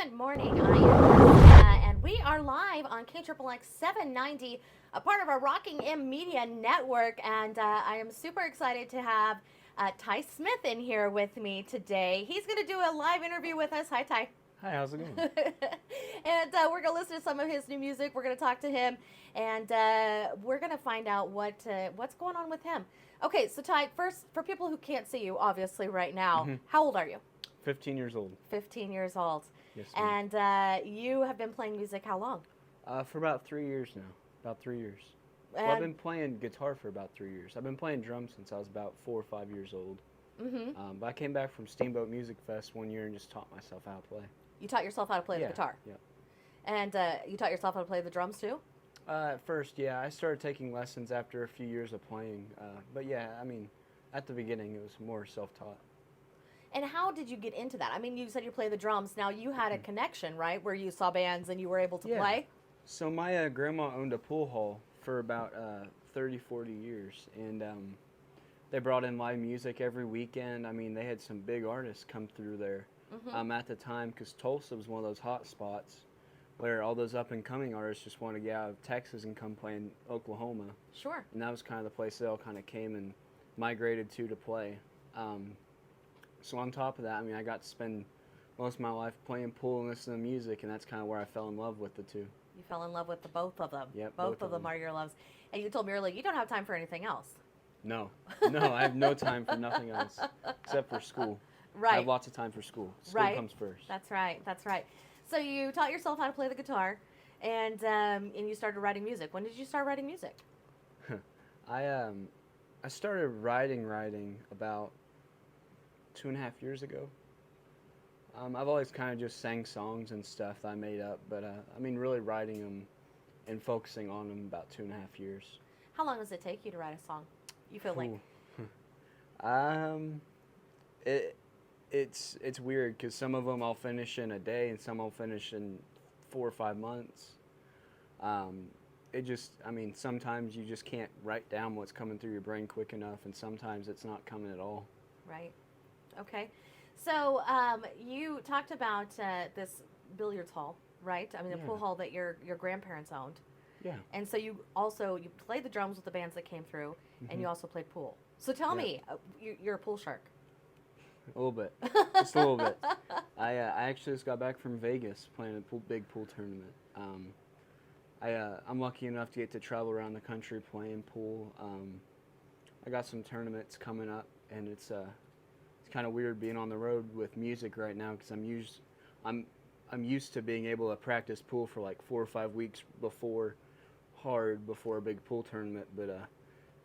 Good morning. I am Kristina, and we are live on KXXX 790, a part of our Rocking M Media Network. And I am super excited to have Ty Smith in here with me today. He's going to do a live interview with us. Hi, Ty. Hi, how's it going? And we're going to listen to some of his new music. We're going to talk to him, and we're going to find out what's going on with him. Okay, so Ty, first, for people who can't see you, obviously, right now, how old are you? 15 years old. 15 years old. Yes, ma'am. And you have been playing music how long? For about 3 years now. About 3 years. Well, I've been playing guitar for about 3 years. I've been playing drums since I was about 4 or 5 years old. But I came back from Steamboat Music Fest one year and just taught myself how to play. You taught yourself how to play the guitar? Yeah. And you taught yourself how to play the drums too? At first, yeah. I started taking lessons after a few years of playing. But yeah, I mean, at the beginning, it was more self-taught. And how did you get into that? I mean, you said you play the drums. Now, you had a connection, right, where you saw bands and you were able to play? So my grandma owned a pool hall for about 30, 40 years. And they brought in live music every weekend. I mean, they had some big artists come through there at the time, because Tulsa was one of those hot spots where all those up-and-coming artists just wanted to get out of Texas and come play in Oklahoma. Sure. And that was kind of the place they all kind of came and migrated to play. So on top of that, I mean, I got to spend most of my life playing pool and listening to music, and that's kind of where I fell in love with the two. You fell in love with both of them. Yep, both of them are your loves. And you told me earlier you don't have time for anything else. No, I have no time for nothing else except for school. Right. I have lots of time for school. School comes first. That's right. That's right. So you taught yourself how to play the guitar, and you started writing music. When did you start writing music? I started writing about 2.5 years ago. I've always kind of just sang songs and stuff that I made up, but I mean, really writing them and focusing on them about 2.5 years. How long does it take you to write a song? You feel like? It's weird, because some of them I'll finish in a day and some I'll finish in 4 or 5 months. I mean, sometimes you just can't write down what's coming through your brain quick enough, and sometimes it's not coming at all. Right. Okay. So you talked about this billiards hall, right? I mean, the pool hall that your grandparents owned. Yeah. And so you played the drums with the bands that came through, and you also played pool. So tell me, you're a pool shark. A little bit. Just a little bit. I actually just got back from Vegas playing a big pool tournament. I'm lucky enough to get to travel around the country playing pool. I got some tournaments coming up, and it's kind of weird being on the road with music right now, because I'm used to being able to practice pool for like 4 or 5 weeks before a big pool tournament, but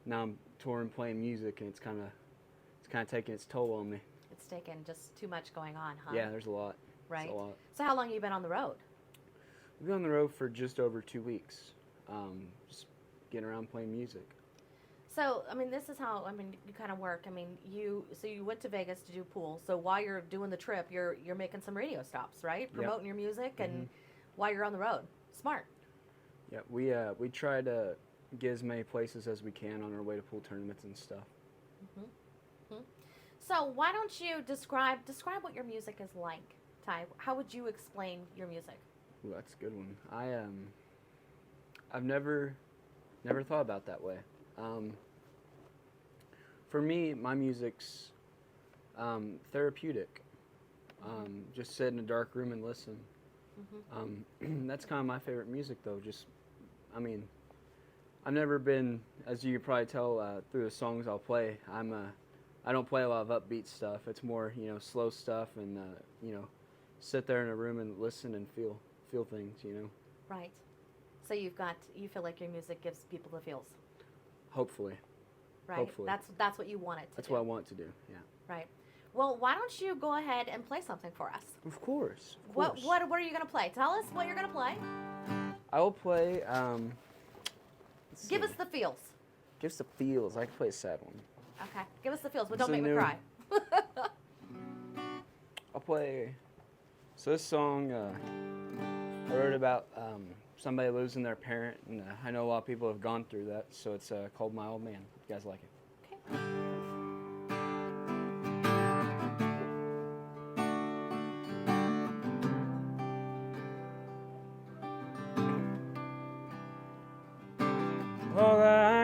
now I'm touring playing music, and it's kind of taking its toll on me. It's taking just too much going on, huh? Yeah, there's a lot. Right. It's a lot. So how long have you been on the road? We've been on the road for just over 2 weeks, just getting around playing music. So, I mean, this is how, you kind of work. I mean, you went to Vegas to do pool. So while you're doing the trip, you're making some radio stops, right? Promoting your music, and while you're on the road. Smart. Yeah, we try to get as many places as we can on our way to pool tournaments and stuff. So why don't you describe what your music is like, Ty? How would you explain your music? Ooh, that's a good one. I've never thought about that way. For me, my music's therapeutic. Just sit in a dark room and listen. That's kind of my favorite music, though. I've never been, as you could probably tell through the songs I'll play, I don't play a lot of upbeat stuff. It's more, slow stuff, and sit there in a room and listen and feel things, Right. So you feel like your music gives people the feels. Hopefully. Right. Hopefully. That's what you want it to do. That's what I want to do. Yeah. Right. Well, why don't you go ahead and play something for us? Of course. What are you going to play? Tell us what you're going to play. I will play. Give us the feels. Give us the feels. I can play a sad one. Okay. Give us the feels, but don't make me cry. I'll play. So this song I wrote about somebody losing their parent, and I know a lot of people have gone through that. So it's called My Old Man. You guys like it? Okay.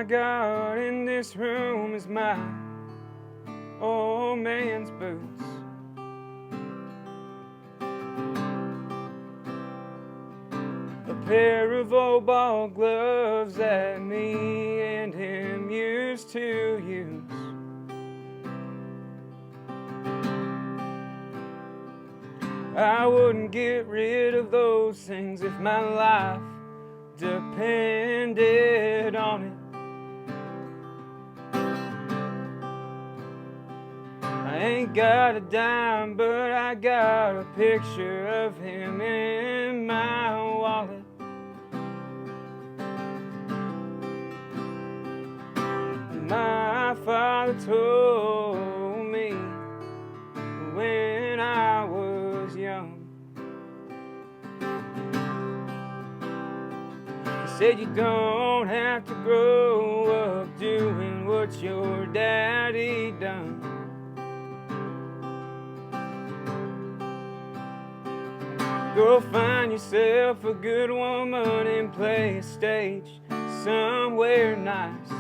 I got in this room is my old man's boots. A pair of old ball gloves that me and him used to use. I wouldn't get rid of those things if my life depended on it. I ain't got a dime, but I got a picture of him in my wallet. My father told me when I was young, he said you don't have to grow up doing what your daddy done. Go find yourself a good woman and play a stage somewhere nice.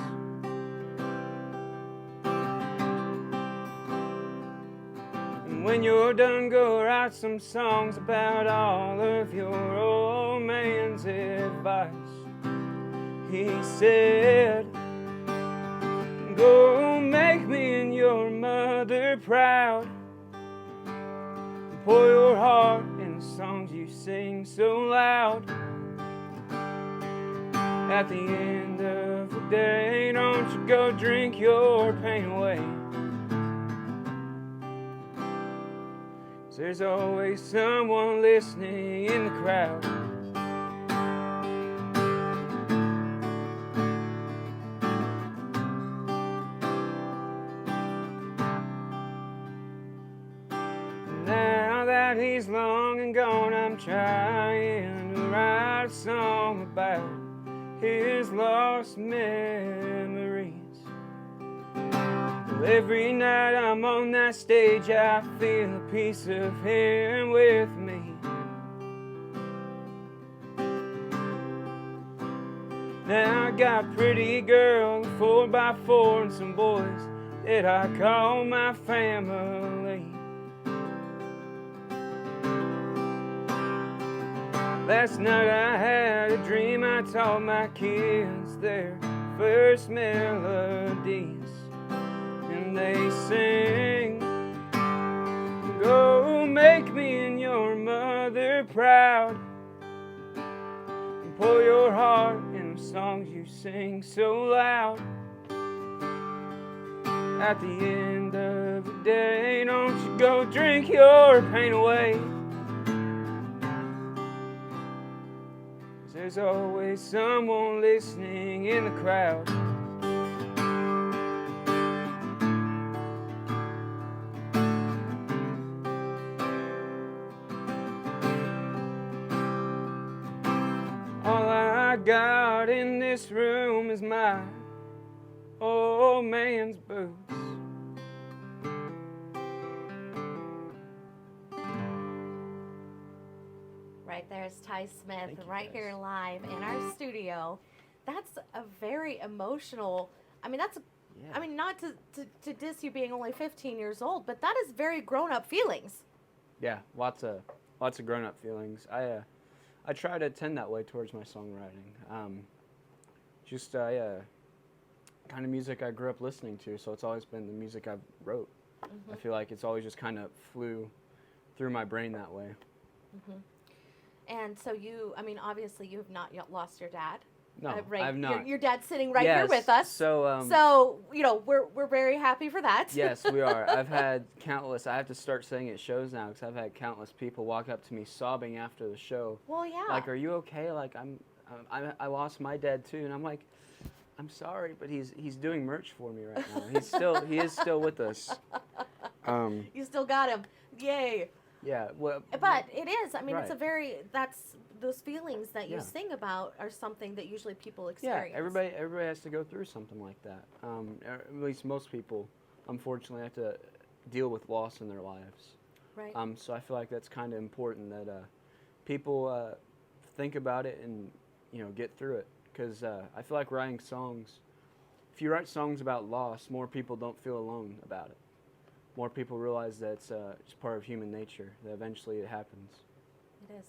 And when you're done, go write some songs about all of your old man's advice. He said, go make me and your mother proud. Pour your heart in the songs you sing so loud. At the end of the day, don't you go drink your pain away. 'Cause there's always someone listening in the crowd. He's long and gone, I'm trying to write a song about his lost memories. Well, every night I'm on that stage, I feel a piece of him with me. Now I got a pretty girl, a 4x4, and some boys that I call my family. Last night I had a dream, I taught my kids their first melodies. And they sing, go make me and your mother proud. And pour your heart in the songs you sing so loud. At the end of the day, don't you go drink your pain away. There's always someone listening in the crowd. All I got in this room is my old man's boots. Right there's Ty Smith, right guys. here live in our studio. That's a very emotional, I mean, that's, I mean, not to diss you being only 15 years old, but that is very grown-up feelings. Yeah, lots of grown-up feelings. I try to tend that way towards my songwriting. Kind of music I grew up listening to, so it's always been the music I wrote. Mm-hmm. I feel like it's always just kind of flew through my brain that way. Mm-hmm. And so you, I mean, obviously you have not yet lost your dad. No, right? I have not. Your dad's sitting right here with us. So, you know, we're very happy for that. Yes, we are. I've had countless, I have to start saying at shows now, because I've had countless people walk up to me sobbing after the show. Well, yeah. Like, are you okay? Like, I lost my dad too. And I'm like, I'm sorry, but he's doing merch for me right now. He is still with us. You still got him. Yay. Yeah, well, but it is. I mean, right. That's those feelings that you sing about are something that usually people experience. Yeah, everybody has to go through something like that. At least most people, unfortunately, have to deal with loss in their lives. Right. So I feel like that's kind of important that people think about it and get through it, because I feel like writing songs if you write songs about loss, more people don't feel alone about it. More people realize that it's just part of human nature, that eventually it happens. It is.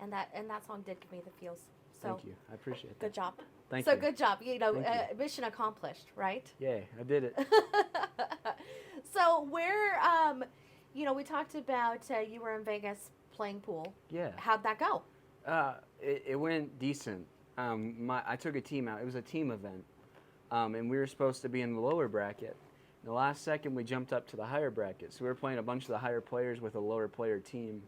And that song did give me the feels. So Thank you. I appreciate that. good job. Thank you. So good job. You know, Thank you. mission accomplished, right? Yay, I did it. So where, you know, we talked about you were in Vegas playing pool. Yeah. How'd that go? It went decent. I took a team out. It was a team event, and we were supposed to be in the lower bracket. In the last second, we jumped up to the higher bracket. So we were playing a bunch of the higher players with a lower player team,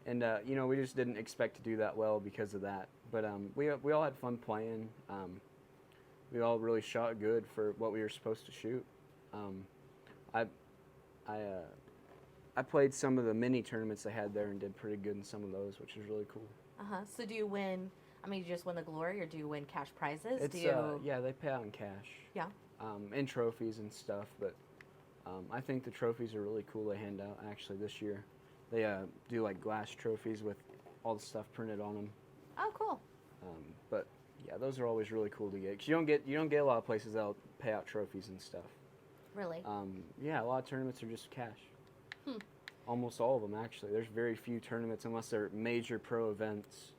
and you know, we just didn't expect to do that well because of that. But we all had fun playing. We all really shot good for what we were supposed to shoot. I played some of the mini tournaments they had there and did pretty good in some of those, which was really cool. So do you win? I mean, do you just win the glory, or do you win cash prizes? It's yeah, they pay out in cash. Yeah. And trophies and stuff, but I think the trophies are really cool. They hand out actually this year. They do like glass trophies with all the stuff printed on them. Oh, cool. But yeah, those are always really cool to get. 'Cause you don't get a lot of places that'll pay out trophies and stuff. Really? Yeah, a lot of tournaments are just cash. Almost all of them actually. There's very few tournaments unless they're major pro events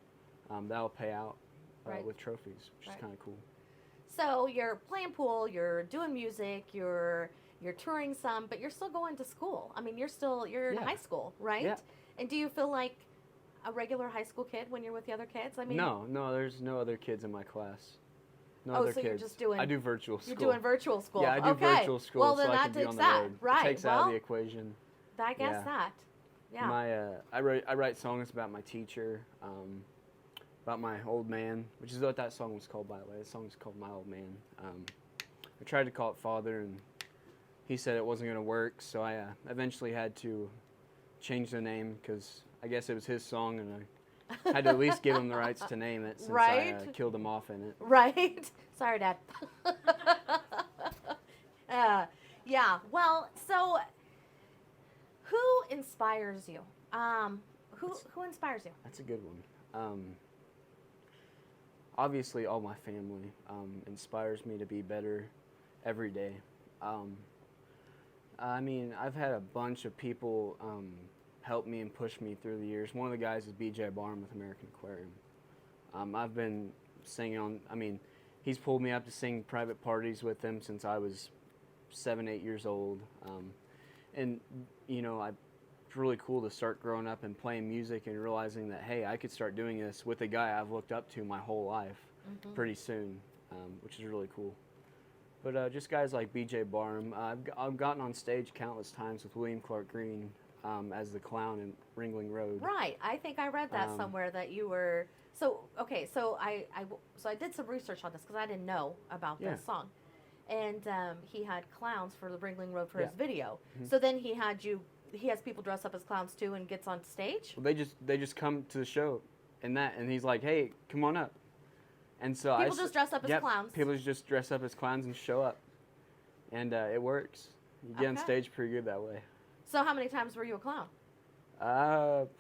that'll pay out Right. with trophies, which Right. is kind of cool. So you're playing pool, you're doing music, you're touring some, but you're still going to school. I mean, you're in Yeah. high school, right? Yeah. And do you feel like a regular high school kid when you're with the other kids? I mean, No, there's no other kids in my class. No Oh, other so kids. you're just doing- I do virtual school. you're doing virtual school. Yeah, I do okay. virtual school, Well, so then I that can be takes on the that, road. right? It takes well, out of the equation. I guess Yeah. that. Yeah. My I write songs about my teacher, about my old man, which is what that song was called, by the way. The song is called My Old Man. I tried to call it Father, and he said it wasn't going to work, so I eventually had to change the name because I guess it was his song, and I had to at least give him the rights to name it since I Right. killed him off in it. Right? Sorry, Dad. Yeah. Well, so who inspires you? Who inspires you? That's a good one. Obviously, all my family inspires me to be better every day. I mean, I've had a bunch of people help me and push me through the years. One of the guys is BJ Barham with American Aquarium. I've been singing on, I mean, he's pulled me up to sing private parties with him since I was 7, 8 years old. And, you know, it's really cool to start growing up and playing music and realizing that, hey, I could start doing this with a guy I've looked up to my whole life pretty soon, which is really cool. But just guys like BJ Barham. I've gotten on stage countless times with William Clark Green as the clown in Ringling Road. Right. I think I read that somewhere that you were. So okay. So I did some research on this because I didn't know about this song, and he had clowns for the Ringling Road for his video. So then he has people dress up as clowns too and gets on stage. Well, they just come to the show, and he's like, hey, come on up. And so People just dress up as clowns. People just dress up as clowns and show up, and it works. You get on stage pretty good that way. So how many times were you a clown?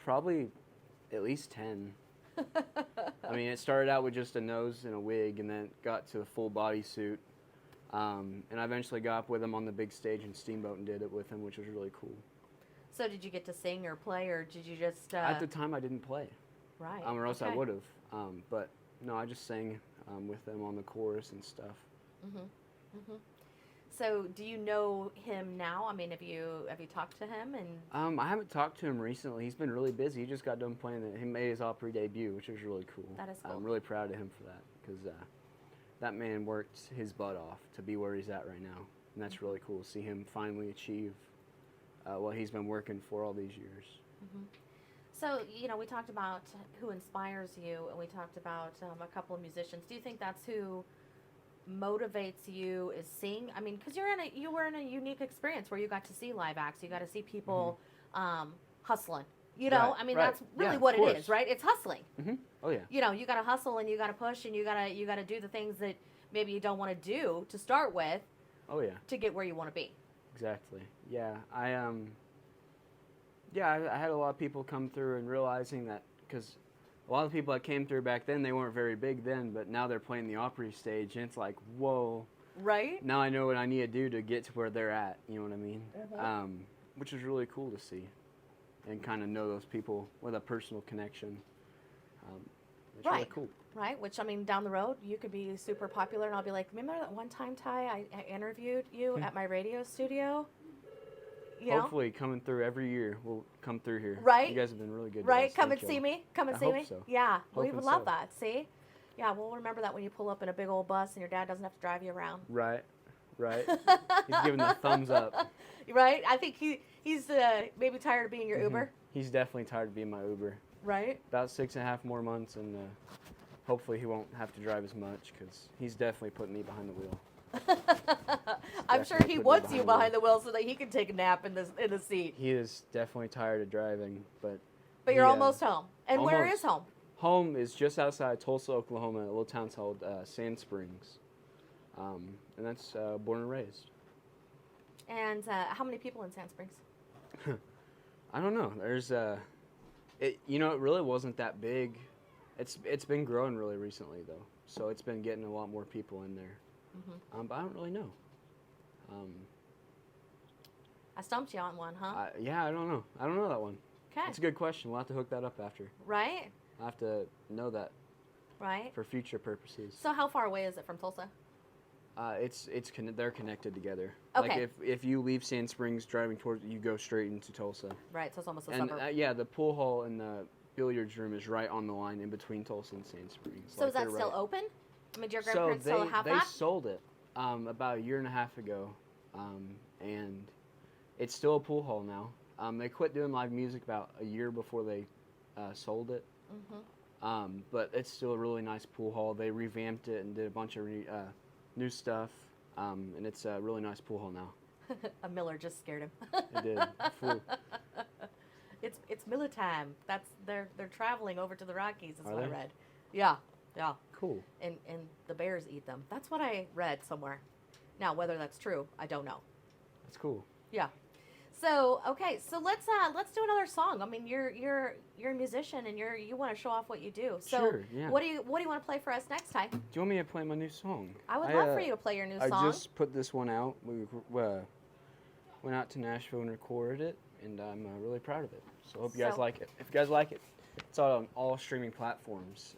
Probably at least 10. I mean, it started out with just a nose and a wig, and then it got to a full body suit. And I eventually got up with him on the big stage in Steamboat and did it with him, which was really cool. So did you get to sing or play, or did you just... At the time, I didn't play. Right. Or else I would have. But no, I just sang with them on the chorus and stuff. So do you know him now? I mean, have you talked to him? And I haven't talked to him recently. He's been really busy. He just got done playing it. He made his Opry debut, which was really cool. That is cool. I'm really proud of him for that because that man worked his butt off to be where he's at right now. And that's really cool to see him finally achieve what he's been working for all these years. So, you know, we talked about who inspires you, and we talked about a couple of musicians. Do you think that's who motivates you is seeing? I mean, because you were in a unique experience where you got to see live acts, you got to see people hustling. You know, I mean, that's really what it is, right? It's hustling. Oh yeah. You know, you got to hustle and you got to push and you got to do the things that maybe you don't want to do to start with. Oh yeah. To get where you want to be. Exactly. Yeah. I had a lot of people come through and realizing that because a lot of people that came through back then, they weren't very big then, but now they're playing the Opry stage, and it's like, whoa. Right? Now I know what I need to do to get to where they're at. You know what I mean? Mhm. Which is really cool to see, and kind of know those people with a personal connection. It's really Right. cool. Right? Which, I mean, down the road, you could be super popular, and I'll be like, remember that one time, Ty, I interviewed you at my radio studio? You know? Hopefully, coming through every year, we'll come through here. Right? You guys have been really good. Right? To us. Come Thank and see y'all. me. Come and I see hope me. so. Yeah, we Hoping would love so. that. See? Yeah, we'll remember that when you pull up in a big old bus and your dad doesn't have to drive you around. Right. He's giving the thumbs up. Right? I think he's maybe tired of being your Uber. He's definitely tired of being my Uber. Right? About 6.5 more months, and hopefully he won't have to drive as much, because he's definitely putting me behind the wheel. I'm sure he wants you behind the wheel so that he can take a nap in the seat. He is definitely tired of driving, but you're almost home. And where almost. is home? Home is just outside Tulsa, Oklahoma, a little town called Sand Springs. And that's born and raised. And how many people in Sand Springs? I don't know. There's it really wasn't that big. It's been growing really recently though, so it's been getting a lot more people in there. Mm-hmm. But I don't really know. I stumped you on one, huh? Yeah, I don't know. I don't know that one. Okay. It's a good question. We'll have to hook that up after. Right? I have to know that Right. for future purposes. So how far away is it from Tulsa? They're connected together. Okay. Like if you leave Sand Springs driving towards, you go straight into Tulsa. Right, so it's almost a And suburb. yeah, the pool hall and the billiards room is right on the line in between Tulsa and Sand Springs. So is that still open? I mean, do your So grandparents still have they that? sold it about a year and a half ago, and it's still a pool hall now. They quit doing live music about a year before they sold it. Mm-hmm. But it's still a really nice pool hall. They revamped it and did a bunch of new stuff, and it's a really nice pool hall now. A Miller just scared him. It did. It flew. It's Miller time. They're traveling over to the Rockies. Is Are what I they? read. Yeah. Cool. And the bears eat them. That's what I read somewhere. Now whether that's true, I don't know. That's cool. Yeah. So okay, so let's do another song. I mean, you're a musician and you want to show off what you do. So Sure, yeah. what do you want to play for us next time? Do you want me to play my new song? I would love for you to play your new song. I just put this one out. We went out to Nashville and recorded it, and I'm really proud of it. So I hope you guys like it. If you guys like it, it's on all streaming platforms.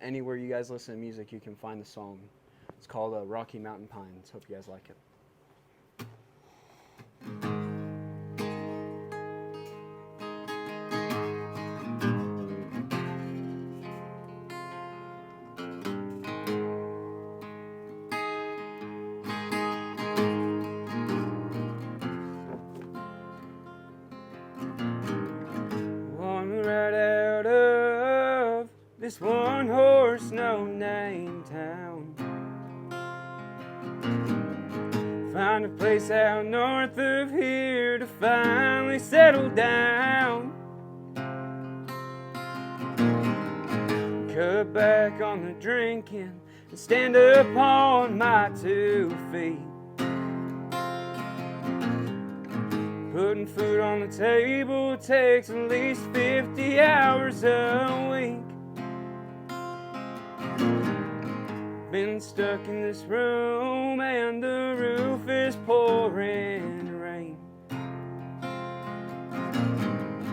Anywhere you guys listen to music, you can find the song. It's called Rocky Mountain Pines. Hope you guys like it. This one horse, no name town. Find a place out north of here to finally settle down. Cut back on the drinking and stand up on my 2 feet. Putting food on the table takes at least 50 hours a week. Been stuck in this room and the roof is pouring rain.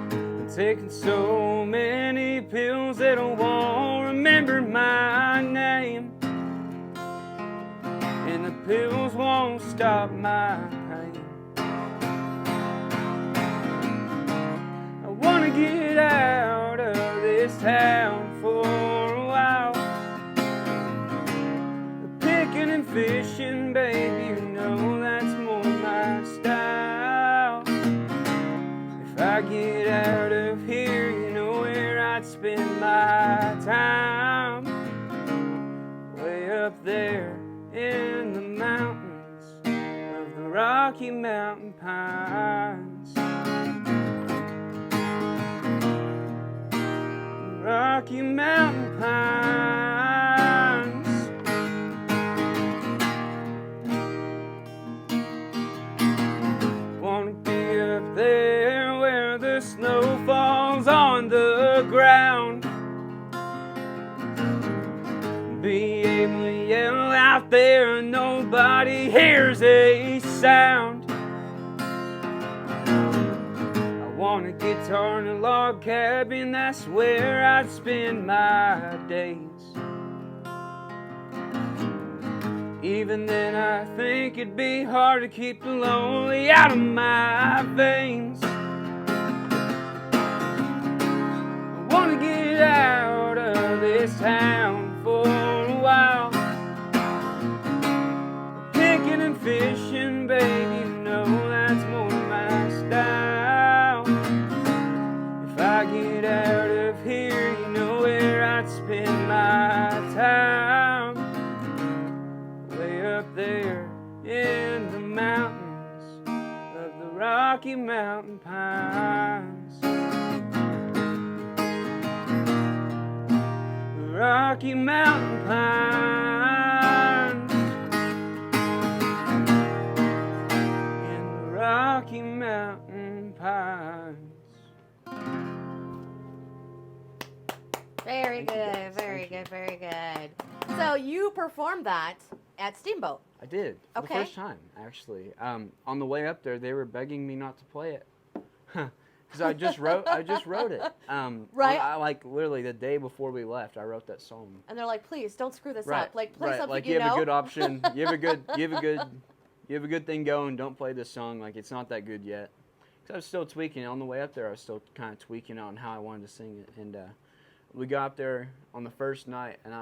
Been taking so many pills that I won't remember my name, and the pills won't stop my pain. I wanna get out of this town for a while. Picking and fishing, babe, you know that's more my style. If I get out of here, you know where I'd spend my time. Way up there in the mountains of the Rocky Mountain Pines. Rocky Mountain Pines. Wanna be up there where the snow falls on the ground. Be able to yell out there and nobody nobody hears a sound. I want a guitar and a log cabin, that's where I'd spend my days. Even then I think it'd be hard to keep the lonely out of my veins. I want to get out of this town for a while. Picking and fishing, baby, you know that's more my style. If I get out of here, you know where I'd spend my time. Way up there in the mountains of the Rocky Mountain Pines. The Rocky Mountain Pines. In the Rocky Mountain Pines. Very good, very good, very good. So you performed that at Steamboat. I did. For Okay. the first time, actually. On the way up there, they were begging me not to play it. Because I just wrote it. Right. I like literally the day before we left, I wrote that song. And they're like, please don't screw this Right. up. Like play right. something Like you you have know. a good option. You have a good thing going. Don't play this song. Like it's not that good yet. Because I was still tweaking. On the way up there, I was still kind of tweaking on how I wanted to sing it. And we got up there on the first night, and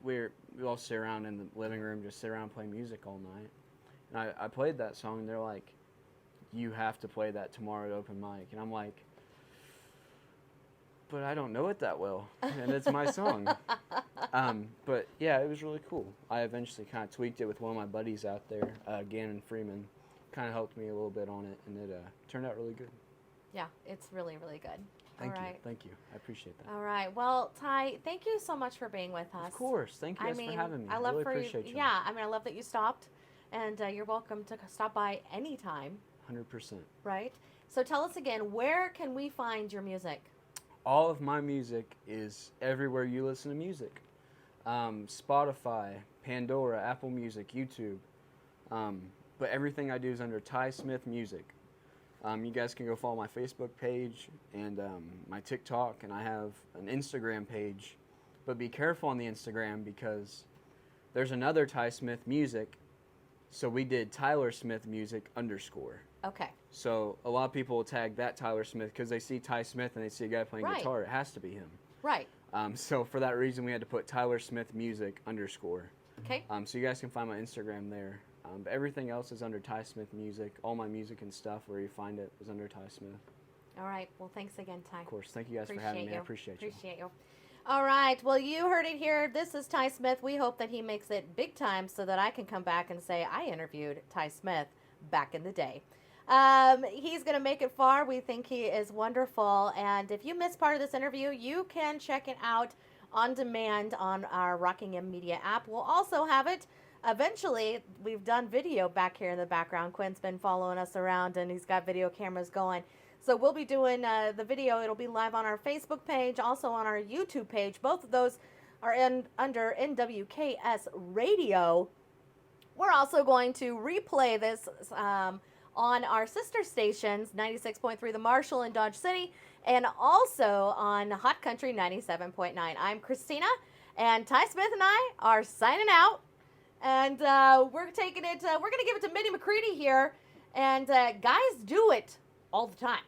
we all sit around in the living room, just sit around playing music all night. And I played that song, and they're like, you have to play that tomorrow at open mic. And I'm like, but I don't know it that well, and it's my song. But yeah, it was really cool. I eventually kind of tweaked it with one of my buddies out there, Gannon Freeman. Kind of helped me a little bit on it, and it turned out really good. Yeah, it's really, really good. Thank All you. right. Thank you. I appreciate that. All right. Well, Ty, thank you so much for being with us. Of course. Thank you guys for having me. I love really for appreciate you. Yeah, I mean, I love that you stopped, and you're welcome to stop by anytime. 100%. Right. So tell us again, where can we find your music? All of my music is everywhere you listen to music. Spotify, Pandora, Apple Music, YouTube. But everything I do is under Ty Smith Music. You guys can go follow my Facebook page and my TikTok, and I have an Instagram page. But be careful on the Instagram because there's another Ty Smith Music, so we did Tyler Smith Music _. Okay. So a lot of people will tag that Tyler Smith because they see Ty Smith and they see a guy playing Right. guitar. It has to be him. Right. So for that reason, we had to put Tyler Smith Music _. Okay. So you guys can find my Instagram there. But everything else is under Ty Smith Music. All my music and stuff, where you find it, is under Ty Smith. All right. Well, thanks again, Ty. Of course. Thank you guys for having me. I appreciate you. Appreciate you. All right. Well, you heard it here. This is Ty Smith. We hope that he makes it big time so that I can come back and say I interviewed Ty Smith back in the day. He's going to make it far. We think he is wonderful. And if you missed part of this interview, you can check it out on demand on our Rockingham Media app. We'll also have it eventually. We've done video back here in the background. Quinn's been following us around, and he's got video cameras going. So we'll be doing the video. It'll be live on our Facebook page, also on our YouTube page. Both of those are under NWKS Radio. We're also going to replay this on our sister stations, 96.3 The Marshall in Dodge City, and also on Hot Country 97.9. I'm Kristina, and Ty Smith and I are signing out. And we're taking it, we're going to give it to Minnie McCready here. And guys do it all the time.